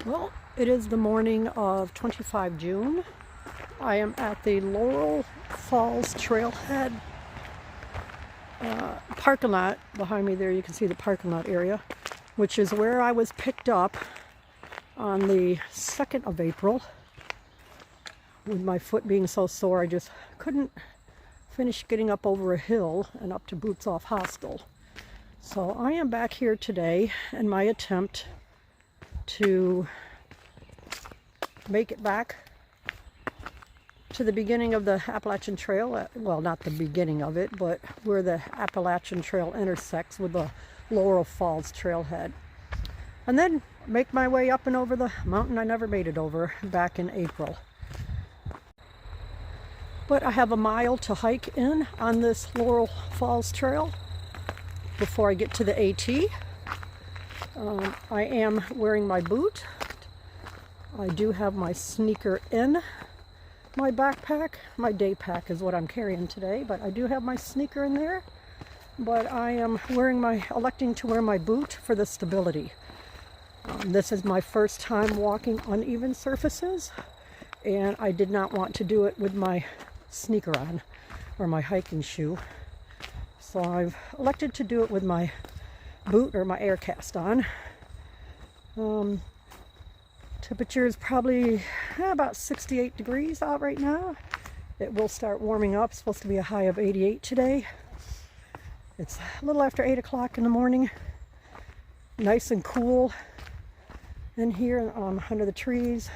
Well, it is the morning of 25 June. I am at the Laurel Falls Trailhead parking lot. Behind me there you can see the parking lot area, which is where I was picked up on the 2nd of April. With my foot being so sore, I just couldn't finish getting up over a hill and up to Boots Off Hostel. So I am back here today in my attempt to make it back to the beginning of the Appalachian Trail. Well, not the beginning of it, but where the Appalachian Trail intersects with the Laurel Falls Trailhead. And then make my way up and over the mountain I never made it over back in April. But I have a mile to hike in on this Laurel Falls Trail before I get to the AT. I am wearing my boot. I do have my sneaker in my backpack. My day pack is what I'm carrying today, but I do have my sneaker in there. But I am electing to wear my boot for the stability. This is my first time walking uneven surfaces, and I did not want to do it with my sneaker on or my hiking shoe. So I've elected to do it with my boot or my air cast on. Temperature is probably about 68 degrees out right now. It will start warming up. It's supposed to be a high of 88 today. It's a little after 8 o'clock in the morning. Nice and cool in here under the trees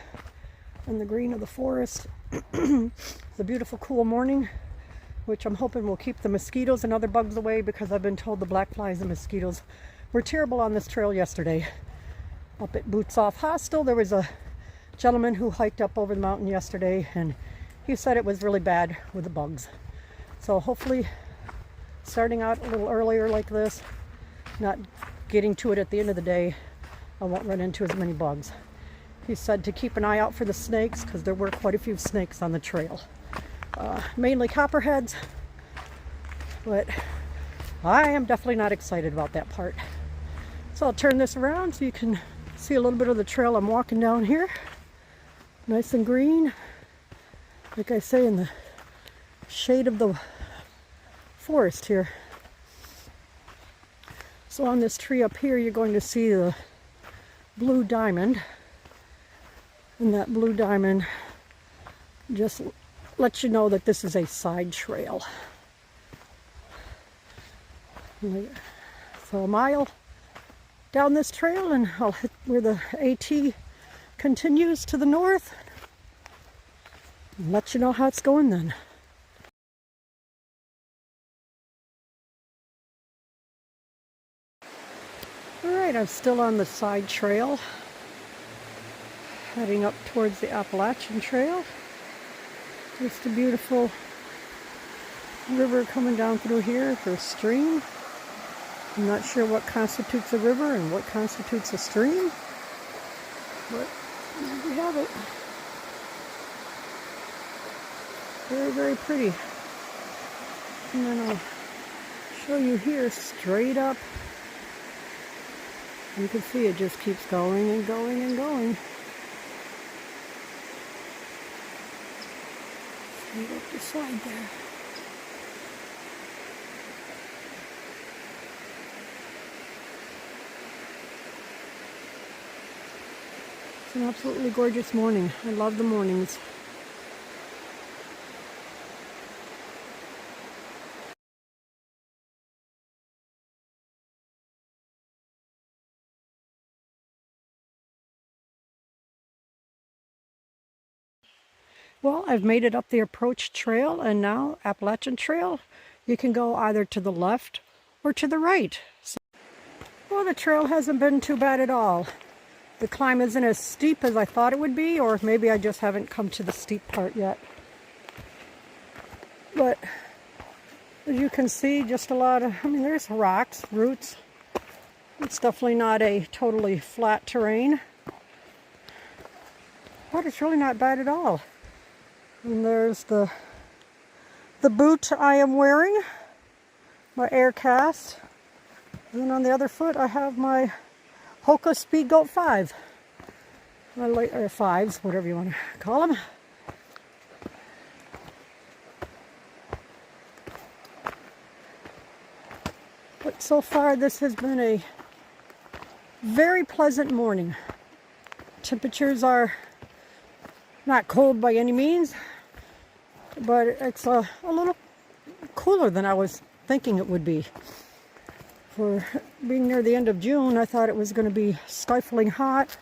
and the green of the forest. It's a beautiful, cool morning, which I'm hoping will keep the mosquitoes and other bugs away, because I've been told the black flies and mosquitoes were terrible on this trail yesterday. Up at Boots Off Hostel, there was a gentleman who hiked up over the mountain yesterday, and he said it was really bad with the bugs. So hopefully, starting out a little earlier like this, not getting to it at the end of the day, I won't run into as many bugs. He said to keep an eye out for the snakes, because there were quite a few snakes on the trail. Mainly copperheads, but I am definitely not excited about that part. So I'll turn this around so you can see a little bit of the trail I'm walking down here. Nice and green, like I say, in the shade of the forest here. So on this tree up here, you're going to see the blue diamond. And that blue diamond just lets you know that this is a side trail. So a mile down this trail, and I'll hit where the AT continues to the north and let you know how it's going then. Alright, I'm still on the side trail, heading up towards the Appalachian Trail. Just a beautiful river coming down through here, or stream. I'm not sure what constitutes a river and what constitutes a stream, but there we have it. Very, very pretty. And then I'll show you here straight up. You can see it just keeps going and going and going. Straight up the side there. It's an absolutely gorgeous morning. I love the mornings. Well, I've made it up the approach trail, and now Appalachian Trail. You can go either to the left or to the right. So, well, the trail hasn't been too bad at all. The climb isn't as steep as I thought it would be, or maybe I just haven't come to the steep part yet. But as you can see, just a lot of, there's rocks, roots. It's definitely not a totally flat terrain, but it's really not bad at all. And there's the boot I am wearing, my air cast. And then on the other foot I have my Hoka Speed Goat 5. or fives, whatever you want to call them. But so far this has been a very pleasant morning. Temperatures are not cold by any means, but it's a little cooler than I was thinking it would be. For being near the end of June, I thought it was going to be stifling hot.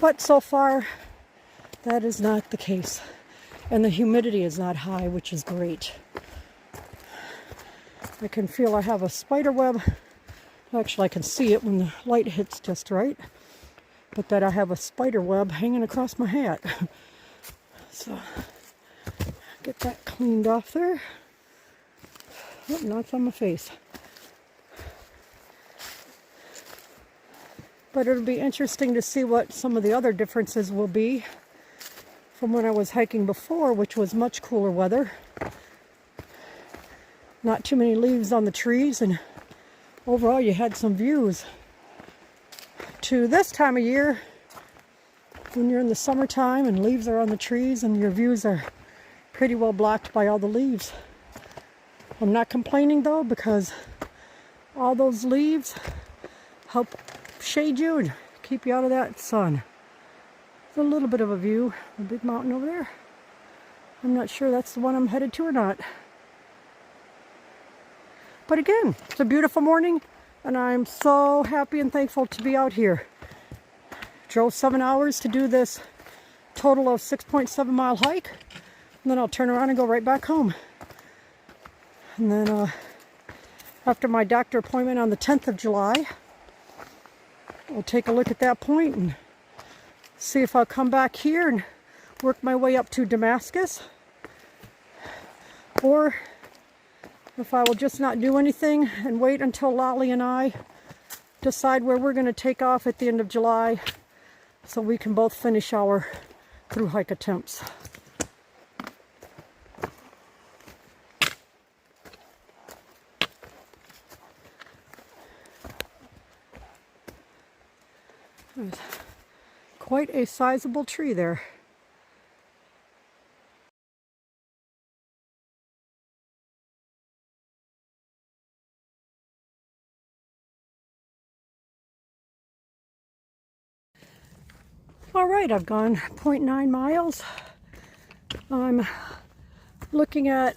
But so far, that is not the case. And the humidity is not high, which is great. I can feel I have a spider web. Actually, I can see it when the light hits just right. But that I have a spider web hanging across my hat. So, get that cleaned off there. Oh, now it's on my face. But it'll be interesting to see what some of the other differences will be from when I was hiking before, which was much cooler weather. Not too many leaves on the trees, and overall you had some views. To this time of year, when you're in the summertime and leaves are on the trees and your views are pretty well blocked by all the leaves. I'm not complaining though, because all those leaves help shade you and keep you out of that sun. There's a little bit of a view, a big mountain over there. I'm not sure that's the one I'm headed to or not. But again, it's a beautiful morning, and I'm so happy and thankful to be out here. Drove 7 hours to do this total of 6.7 mile hike, and then I'll turn around and go right back home. And then after my doctor appointment on the 10th of July, I'll take a look at that point and see if I'll come back here and work my way up to Damascus, or if I will just not do anything and wait until Lolly and I decide where we're going to take off at the end of July so we can both finish our thru-hike attempts. There's quite a sizable tree there. All right, I've gone 0.9 miles. I'm looking at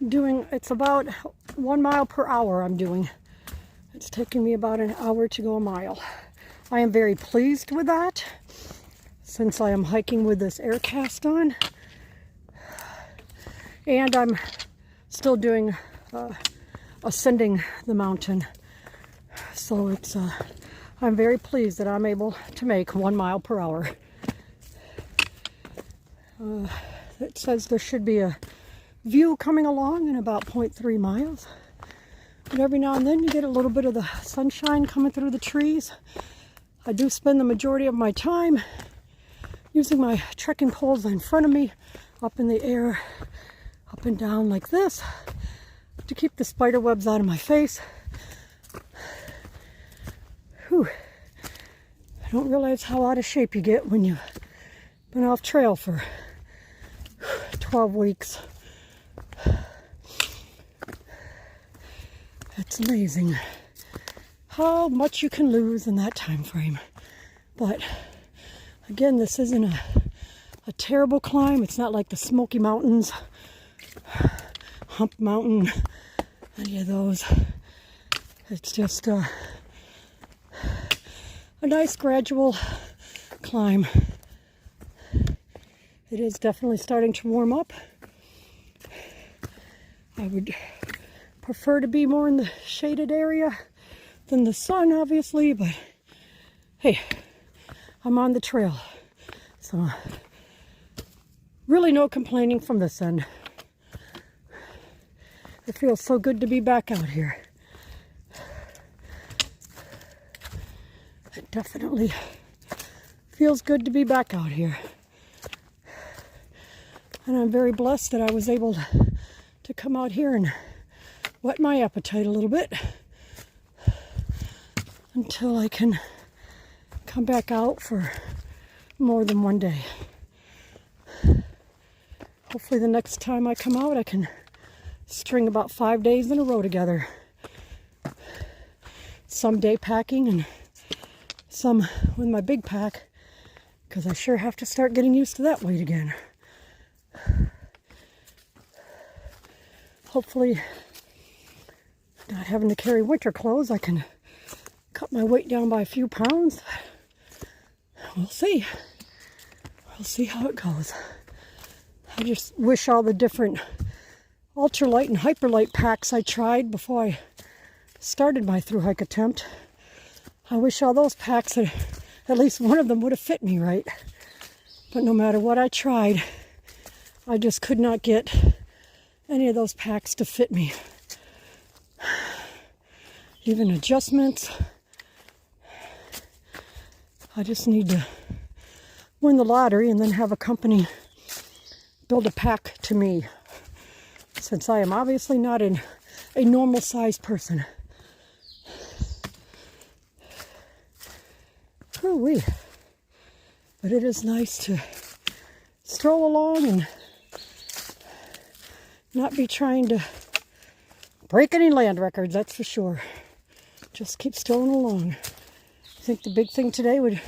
doing, it's about 1 mile per hour I'm doing. It's taking me about an hour to go a mile. I am very pleased with that, since I am hiking with this air cast on. And I'm still doing ascending the mountain. So it's I'm very pleased that I'm able to make 1 mile per hour. It says there should be a view coming along in about 0.3 miles. But every now and then you get a little bit of the sunshine coming through the trees. I do spend the majority of my time using my trekking poles in front of me, up in the air, up and down like this, to keep the spider webs out of my face. Whew. I don't realize how out of shape you get when you've been off trail for 12 weeks. It's amazing how much you can lose in that time frame. But again, this isn't a terrible climb. It's not like the Smoky Mountains, Hump Mountain, any of those. It's just a nice gradual climb. It is definitely starting to warm up. I would prefer to be more in the shaded area than the sun, obviously, but hey, I'm on the trail, so really no complaining from this end. It feels so good to be back out here. It definitely feels good to be back out here. And I'm very blessed that I was able to come out here and whet my appetite a little bit until I can come back out for more than one day. Hopefully the next time I come out I can string about 5 days in a row together. Some day packing and some with my big pack, because I sure have to start getting used to that weight again. Hopefully, not having to carry winter clothes, I can cut my weight down by a few pounds. We'll see. We'll see how it goes. I just wish all the different ultralight and hyperlight packs I tried before I started my thru-hike attempt, I wish all those packs, at least one of them would have fit me right. But no matter what I tried, I just could not get any of those packs to fit me. Even adjustments. I just need to win the lottery and then have a company build a pack to me, since I am obviously not a normal sized person. Ooh-wee. But it is nice to stroll along and not be trying to break any land records, that's for sure. Just keep strolling along. I think the big thing today would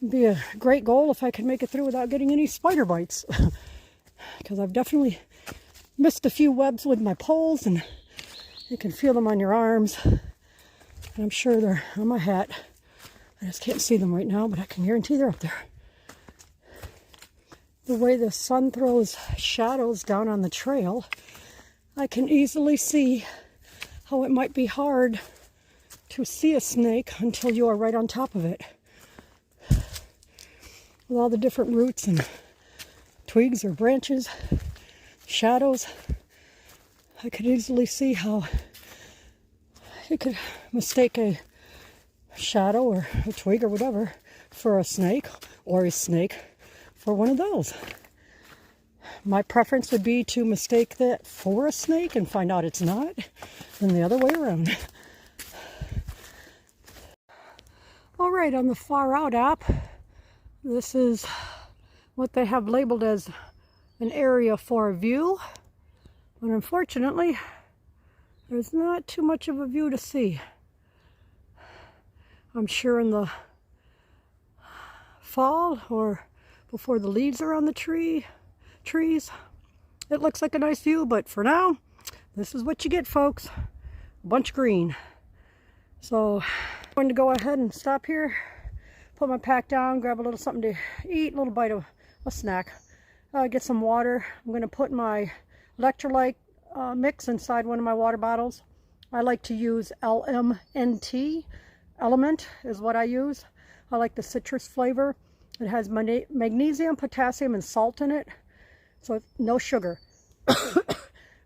be a great goal if I could make it through without getting any spider bites. Because I've definitely missed a few webs with my poles, and you can feel them on your arms. And I'm sure they're on my hat. I just can't see them right now, but I can guarantee they're up there. The way the sun throws shadows down on the trail, I can easily see how it might be hard to see a snake until you are right on top of it. With all the different roots and twigs or branches, shadows, I could easily see how you could mistake a shadow or a twig or whatever for a snake, or a snake for one of those. My preference would be to mistake that for a snake and find out it's not, than the other way around. All right, on the Far Out app, this is what they have labeled as an area for a view, but unfortunately there's not too much of a view to see. I'm sure in the fall or before the leaves are on the trees, it looks like a nice view, but for now, this is what you get, folks. A bunch of green. So I'm going to go ahead and stop here, put my pack down, grab a little something to eat, a little bite of a snack, get some water. I'm going to put my electrolyte mix inside one of my water bottles. I like to use LMNT. Element is what I use. I like the citrus flavor. It has magnesium, potassium, and salt in it, so no sugar.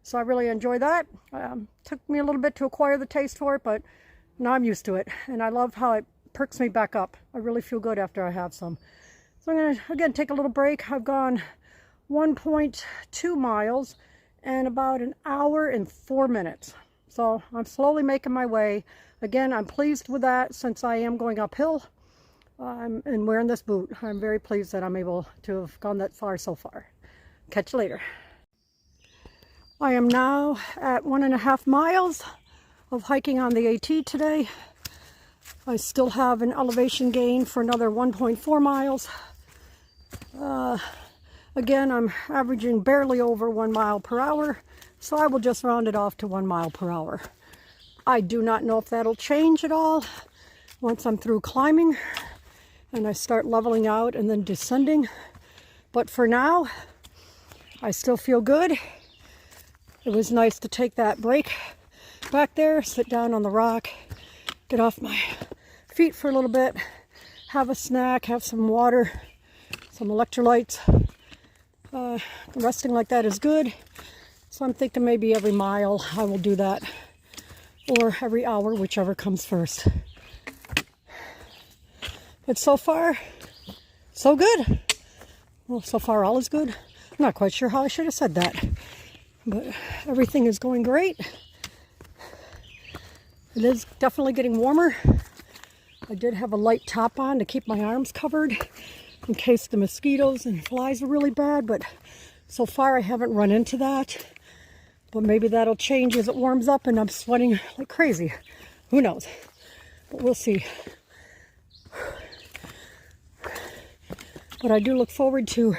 So I really enjoy that. Took me a little bit to acquire the taste for it, but now I'm used to it, and I love how it perks me back up. I really feel good after I have some. So I'm going to, again, take a little break. I've gone 1.2 miles and about an hour and 4 minutes. So I'm slowly making my way. Again, I'm pleased with that since I am going uphill and wearing this boot. I'm very pleased that I'm able to have gone that far so far. Catch you later. I am now at 1.5 miles of hiking on the AT today. I still have an elevation gain for another 1.4 miles. Again, I'm averaging barely over 1 mile per hour, so I will just round it off to 1 mile per hour. I do not know if that'll change at all once I'm through climbing and I start leveling out and then descending. But for now, I still feel good. It was nice to take that break back there, sit down on the rock, get off my feet for a little bit, have a snack, have some water, some electrolytes. Resting like that is good. So I'm thinking maybe every mile I will do that, or every hour, whichever comes first. But so far, so good. Well, so far all is good. I'm not quite sure how I should have said that, but everything is going great. It is definitely getting warmer. I did have a light top on to keep my arms covered in case the mosquitoes and flies are really bad, but so far I haven't run into that. But maybe that'll change as it warms up and I'm sweating like crazy. Who knows? But we'll see. But I do look forward to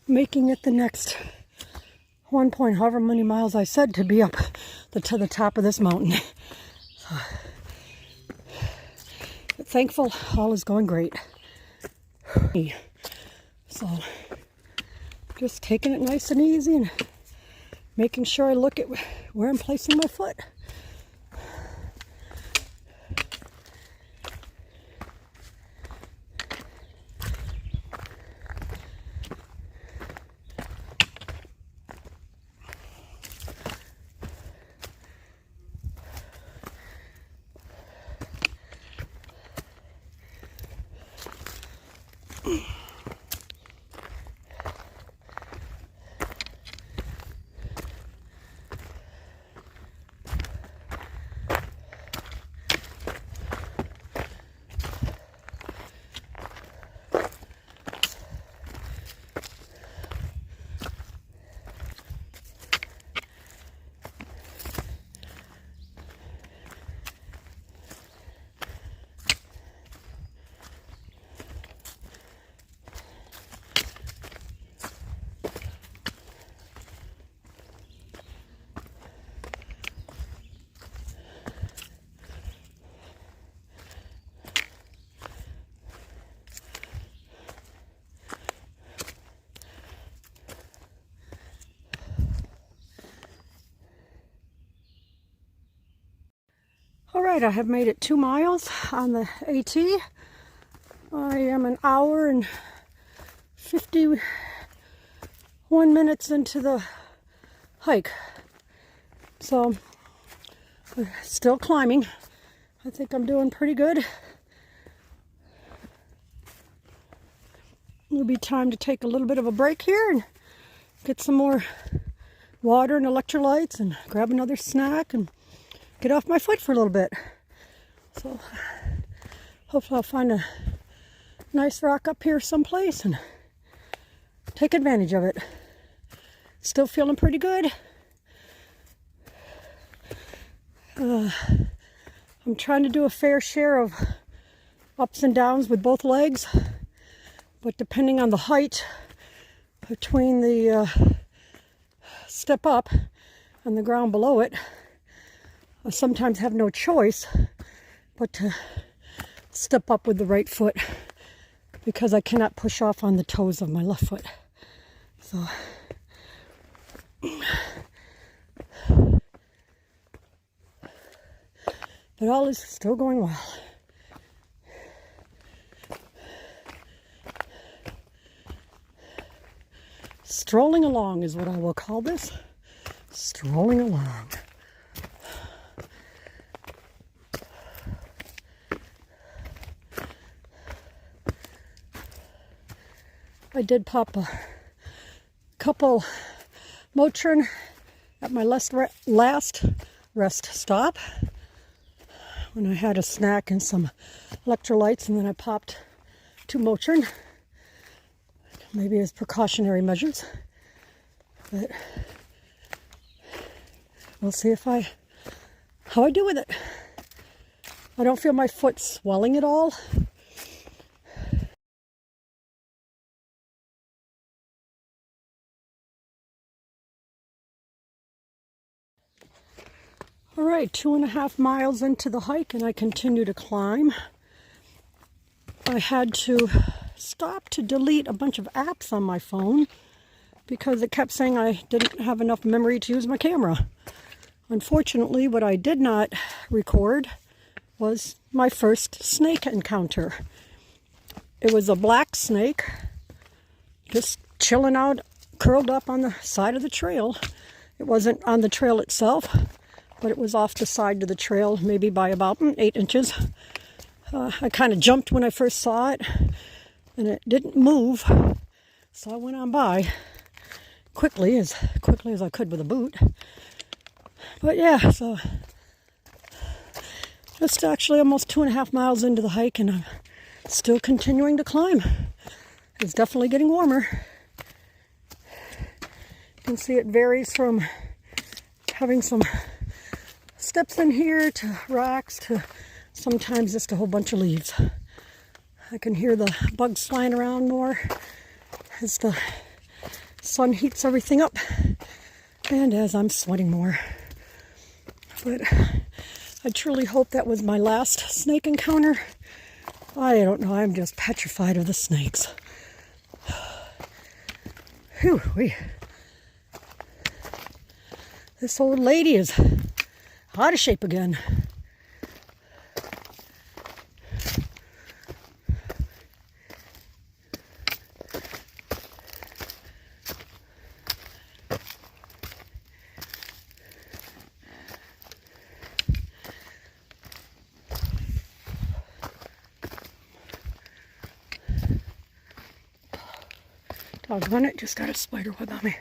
making it the next 1 point however many miles I said to be up to the top of this mountain. So, but thankful all is going great. So just taking it nice and easy and making sure I look at where I'm placing my foot. All right, I have made it 2 miles on the AT. I am an hour and 51 minutes into the hike. So, still climbing. I think I'm doing pretty good. It'll be time to take a little bit of a break here and get some more water and electrolytes and grab another snack and get off my foot for a little bit. So hopefully I'll find a nice rock up here someplace and take advantage of it. Still feeling pretty good. I'm trying to do a fair share of ups and downs with both legs, but depending on the height between the step up and the ground below it, I sometimes have no choice but to step up with the right foot because I cannot push off on the toes of my left foot. So, but all is still going well. Strolling along is what I will call this. Strolling along. I did pop a couple Motrin at my last rest stop when I had a snack and some electrolytes, and then I popped 2 Motrin, maybe as precautionary measures. But we'll see how I do with it. I don't feel my foot swelling at all. All right, 2.5 miles into the hike and I continue to climb. I had to stop to delete a bunch of apps on my phone because it kept saying I didn't have enough memory to use my camera. Unfortunately, what I did not record was my first snake encounter. It was a black snake just chilling out, curled up on the side of the trail. It wasn't on the trail itself, but it was off the side of the trail, maybe by about 8 inches. I kind of jumped when I first saw it, and it didn't move, so I went on by quickly as I could with a boot. But yeah, so It's actually almost 2.5 miles into the hike, and I'm still continuing to climb. It's definitely getting warmer. You can see it varies from having some steps in here to rocks to sometimes just a whole bunch of leaves. I can hear the bugs flying around more as the sun heats everything up and as I'm sweating more. But I truly hope that was my last snake encounter. I don't know, I'm just petrified of the snakes. Whew, this old lady is out of shape again. Doggone it, just got a spider web on me.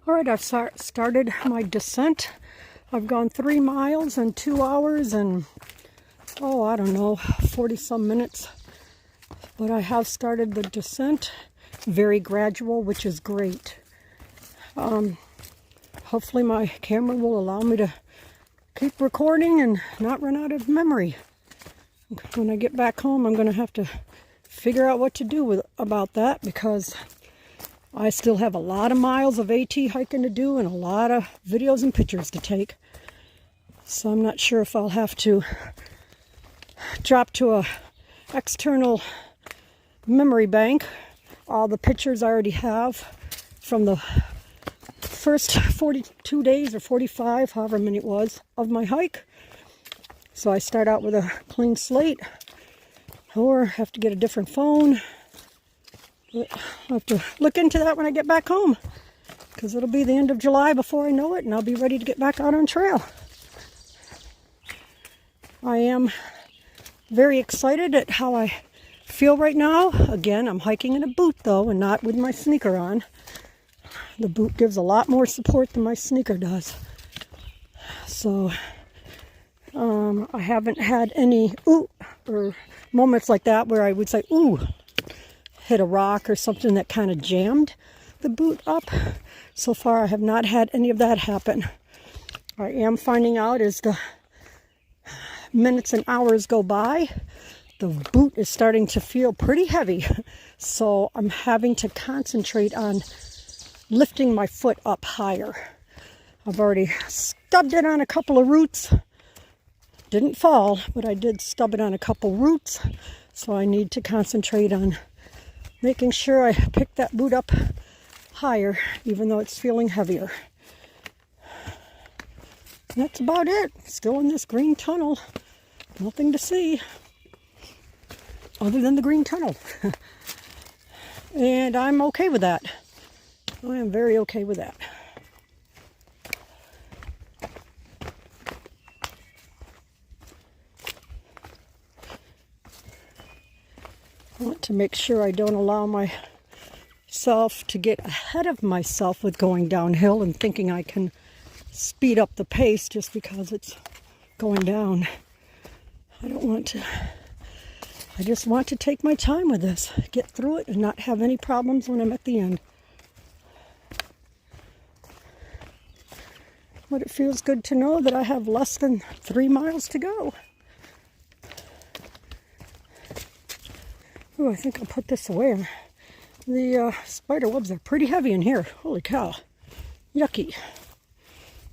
All right, I've started my descent. I've gone 3 miles in 2 hours and, I don't know, 40 some minutes. But I have started the descent, very gradual, which is great. Hopefully my camera will allow me to keep recording and not run out of memory. When I get back home, I'm going to have to figure out what to do about that, because I still have a lot of miles of AT hiking to do and a lot of videos and pictures to take. So I'm not sure if I'll have to drop to a external memory bank all the pictures I already have from the first 42 days or 45, however many it was, of my hike. So I start out with a clean slate, or have to get a different phone. But I'll have to look into that when I get back home, because it'll be the end of July before I know it, and I'll be ready to get back out on trail. I am very excited at how I feel right now. Again, I'm hiking in a boot though, and not with my sneaker on. The boot gives a lot more support than my sneaker does. So I haven't had any ooh or moments like that where I would say ooh, hit a rock or something that kind of jammed the boot up. So far I have not had any of that happen. I am finding out as the minutes and hours go by, the boot is starting to feel pretty heavy. So I'm having to concentrate on lifting my foot up higher. I've already stubbed it on a couple of roots. Didn't fall, but I did stub it on a couple roots. So I need to concentrate on making sure I pick that boot up higher, even though it's feeling heavier. And that's about it. Still in this green tunnel. Nothing to see other than the green tunnel. And I'm okay with that. I am very okay with that. I want to make sure I don't allow myself to get ahead of myself with going downhill and thinking I can speed up the pace just because it's going down. I don't want to. I just want to take my time with this, get through it, and not have any problems when I'm at the end. But it feels good to know that I have less than 3 miles to go. Oh, I think I'll put this away. The spider webs are pretty heavy in here. Holy cow. Yucky.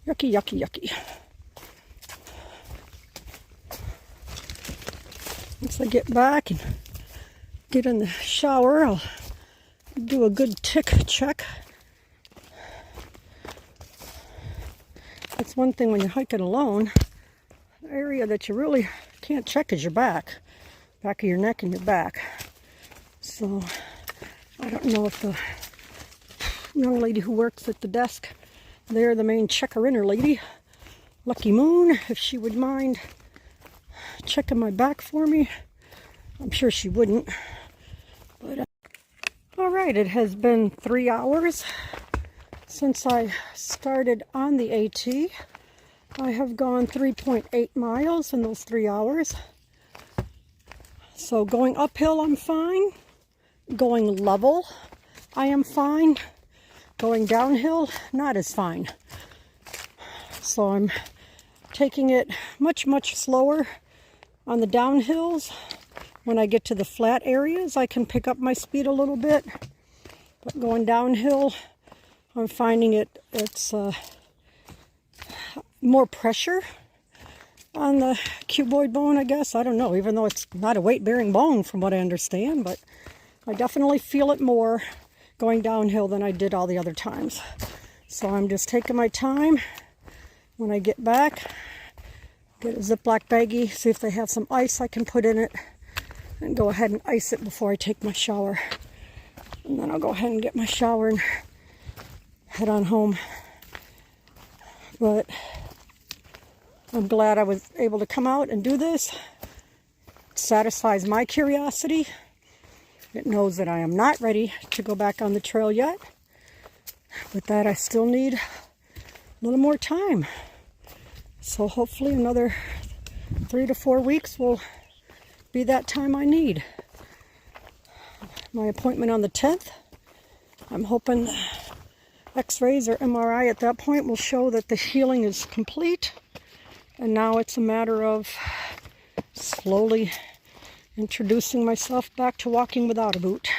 Yucky, yucky, yucky. Once I get back and get in the shower, I'll do a good tick check. That's one thing when you're hiking alone. area that you really can't check is your back of your neck and your back. So I don't know if the young lady who works at the desk there, the main checker-inner lady, Lucky Moon, if she would mind checking my back for me. I'm sure she wouldn't. But all right, it has been 3 hours since I started on the AT. I have gone 3.8 miles in those 3 hours. So going uphill, I'm fine. Going level, I am fine. Going downhill, not as fine. So I'm taking it much, much slower on the downhills. When I get to the flat areas, I can pick up my speed a little bit. But going downhill, I'm finding it's more pressure on the cuboid bone, I guess. I don't know, even though it's not a weight-bearing bone from what I understand, but I definitely feel it more going downhill than I did all the other times. So I'm just taking my time. When I get back, get a Ziploc baggie, see if they have some ice I can put in it, and go ahead and ice it before I take my shower. And then I'll go ahead and get my shower and head on home. But I'm glad I was able to come out and do this. It satisfies my curiosity. It knows that I am not ready to go back on the trail yet. With that, I still need a little more time. So hopefully another 3 to 4 weeks will be that time I need. My appointment on the 10th, I'm hoping x-rays or MRI at that point will show that the healing is complete. And now it's a matter of slowly introducing myself back to walking without a boot.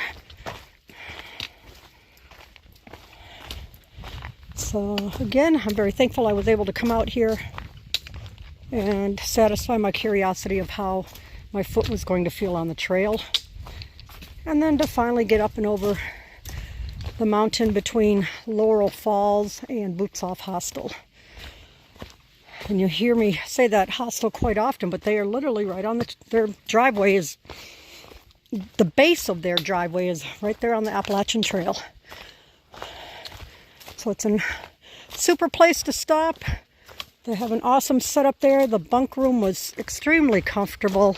So again, I'm very thankful I was able to come out here and satisfy my curiosity of how my foot was going to feel on the trail. And then to finally get up and over the mountain between Laurel Falls and Boots Off Hostel. And you hear me say that hostel quite often, but they are literally right on their driveway is, the base of their driveway is right there on the Appalachian Trail. So it's a super place to stop. They have an awesome setup there. The bunk room was extremely comfortable.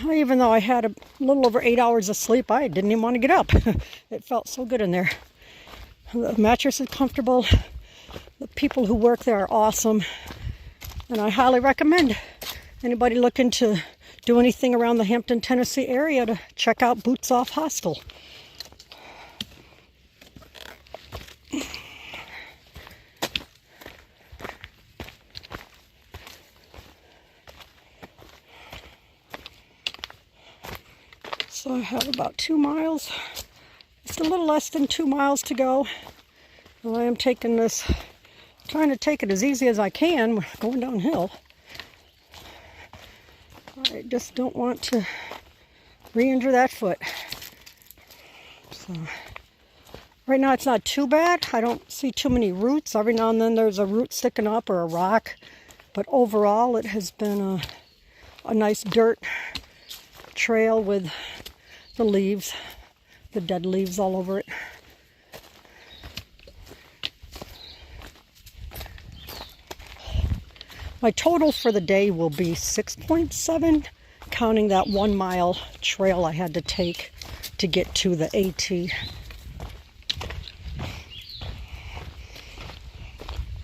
Even though I had a little over 8 hours of sleep, I didn't even want to get up. It felt so good in there. The mattress is comfortable. The people who work there are awesome. And I highly recommend anybody looking to do anything around the Hampton, Tennessee area to check out Boots Off Hostel. So I have about 2 miles, just a little less than 2 miles to go. And I am taking this, trying to take it as easy as I can, going downhill. I just don't want to re-injure that foot. So right now it's not too bad. I don't see too many roots. Every now and then there's a root sticking up or a rock. But overall it has been a nice dirt trail with the leaves, the dead leaves all over it. My total for the day will be 6.7, counting that 1 mile trail I had to take to get to the AT.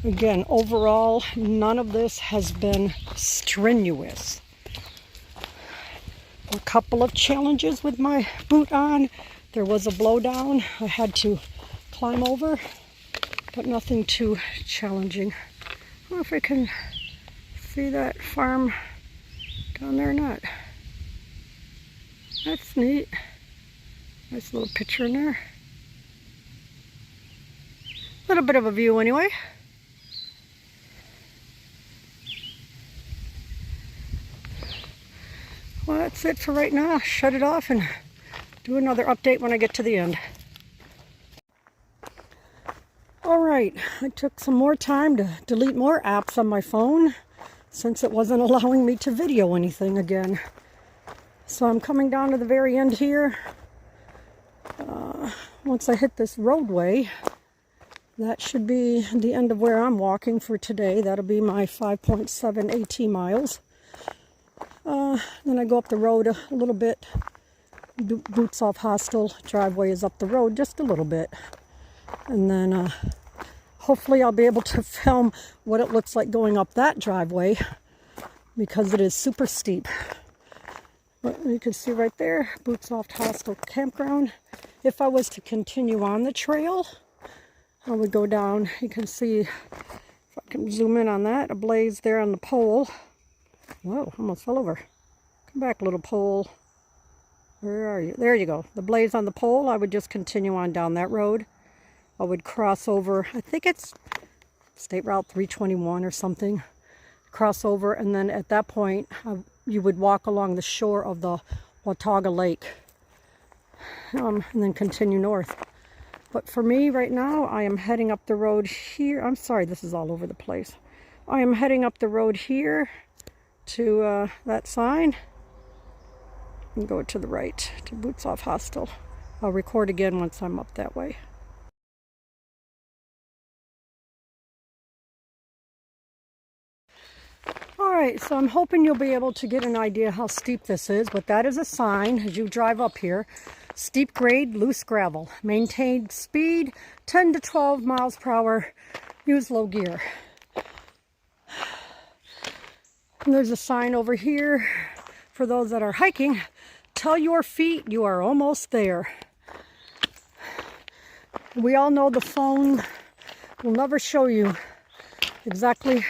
Again, overall, none of this has been strenuous. A couple of challenges with my boot on. There was a blowdown I had to climb over, but nothing too challenging. I don't know if I can see that farm down there or not. That's neat. Nice little picture in there. A little bit of a view anyway. Well, that's it for right now. Shut it off and do another update when I get to the end. All right, I took some more time to delete more apps on my phone. since it wasn't allowing me to video anything again. So I'm coming down to the very end here. Once I hit this roadway, that should be the end of where I'm walking for today. That'll be my 5.7 AT miles. Then I go up the road a little bit. Boots Off Hostel driveway is up the road just a little bit. And then hopefully I'll be able to film what it looks like going up that driveway, because it is super steep. But you can see right there, Boots Off Hostel campground. If I was to continue on the trail, I would go down. You can see, if I can zoom in on that, a blaze there on the pole. Whoa, almost fell over. Come back, little pole. Where are you? There you go. The blaze on the pole. I would just continue on down that road. I would cross over, I think it's State Route 321 or something. Cross over, and then at that point, you would walk along the shore of the Watauga Lake. And then continue north. But for me right now, I am heading up the road here. I'm sorry, this is all over the place. I am heading up the road here to that sign and go to the right to Boots Off Hostel. I'll record again once I'm up that way. Alright, so I'm hoping you'll be able to get an idea how steep this is, but that is a sign as you drive up here. Steep grade, loose gravel. Maintained speed, 10 to 12 miles per hour. Use low gear. And there's a sign over here for those that are hiking. Tell your feet you are almost there. We all know the phone will never show you exactly